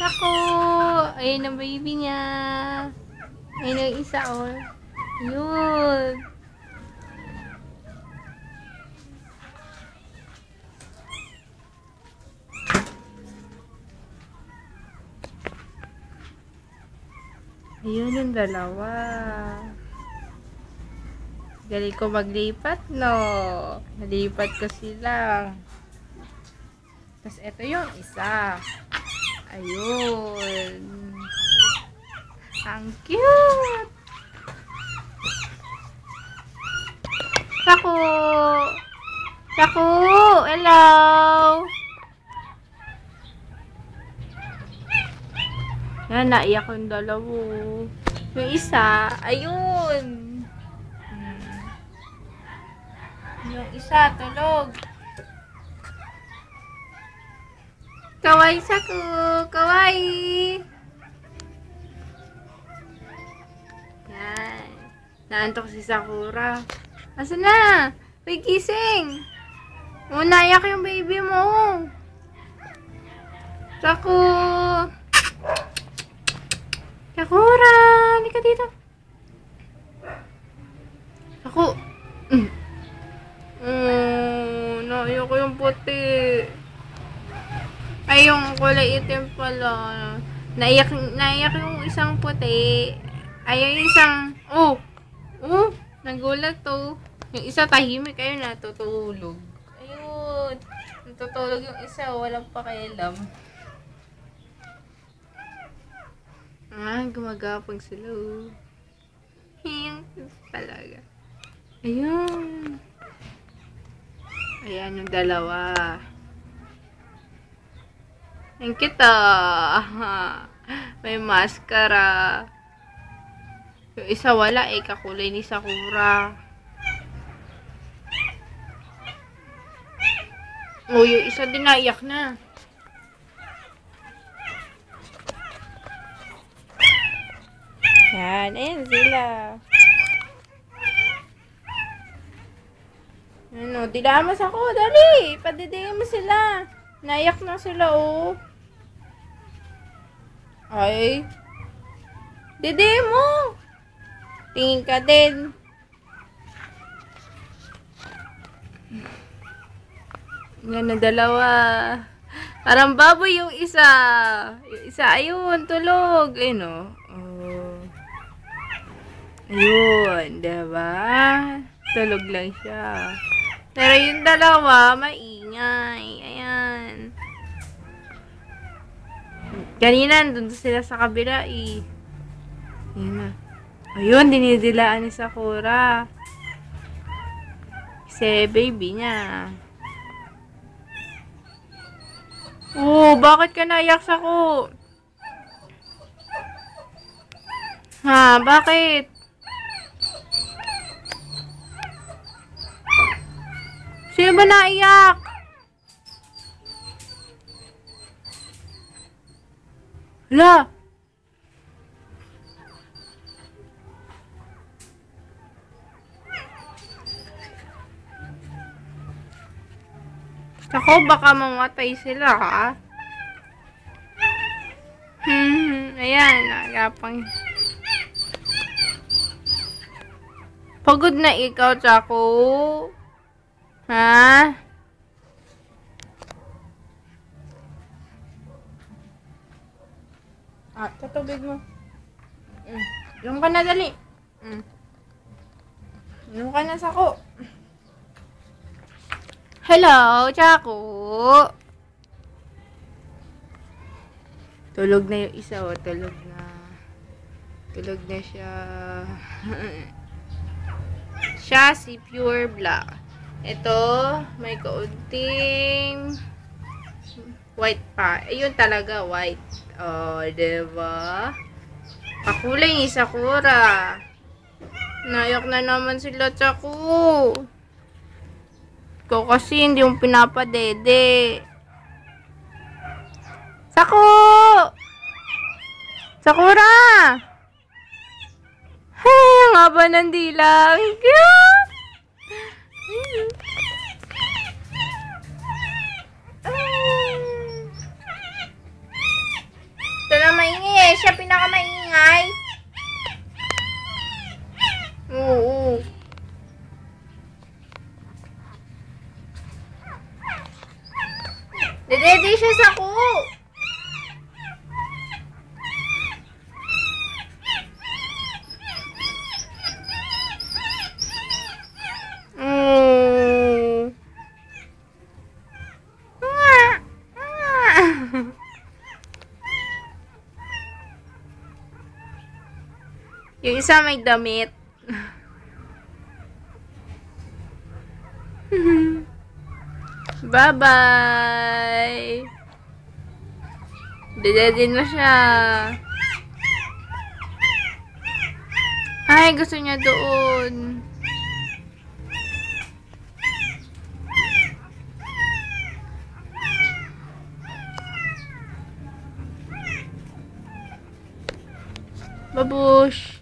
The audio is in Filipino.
Ako! Ayun ang baby niya. Ayun ang isa, oh. Yun. Ayun yung dalawa. Galing ko maglipat, no? Nalipat ko sila. Tapos, ito yung isa. Ayun. Ang cute! Saku! Saku! Hello! Yan, naiyak yung dalawa. Yung isa, ayun! Yung isa, tulog. Kawaii Saku! Kawaii! Yan. Naantok si Sakura. Asa na? Uy, gising! Naiyak yung baby mo. Saku! Sakura! Halika dito. Saku! Naiyak ko yung puti. Ay, yung kulay itim pala. Naiyak yung isang puti. Ay, yung isang, nagulat to. Yung isa tahimik, ayun, natutulog. Ayun, natutulog yung isa, walang pakialam. Gumagapang sila, oh. Hiyang talaga. Ayun. Ayan yung dalawa. Ang kita. May maskara. Yung isa wala eh. Kakulay ni Sakura. Oh, yung isa din naiyak na. Yan. Ayan sila. Ano, dilamas ako. Dali. Padidiin mo sila. Naiyak na sila, oh. Ay. Dede mo. Tingin ka din. Yan na dalawa. Parang baboy yung isa. Yung isa, ayun, tulog. Ayun, oh. Ayun, diba? Tulog lang siya. Pero yung dalawa, maingay. Ayan. Kanina, doon sila sa kabila, eh. Ayan na. Ayun, dinidilaan ni Sakura. Kasi, baby niya. Oh, bakit ka naiyak, Saku? Ha, bakit? Sino ba naiyak? Hala! Ako, baka mamatay sila, ha? Ayan, nagapang. Pagod na ikaw, Saku. Ha? Tatubig mo. Inom ka na, dali. Inom ka na, Saku. Hello, Saku. Tulog na yung isa, oh. Tulog na. Tulog na siya. Siya si Pure Black. Ito, may kaunting white pa. Ayun talaga, white. Oh, diba? Pakulay ni Sakura. Nayak na naman sila, Saku. Ikaw kasi hindi mo pinapadede. Saku! Sakura! Hey, ang haba ng dila. Ang cute! Yung isa may damit. Bye-bye! Dededin na siya. Ay, gusto niya doon. Babush!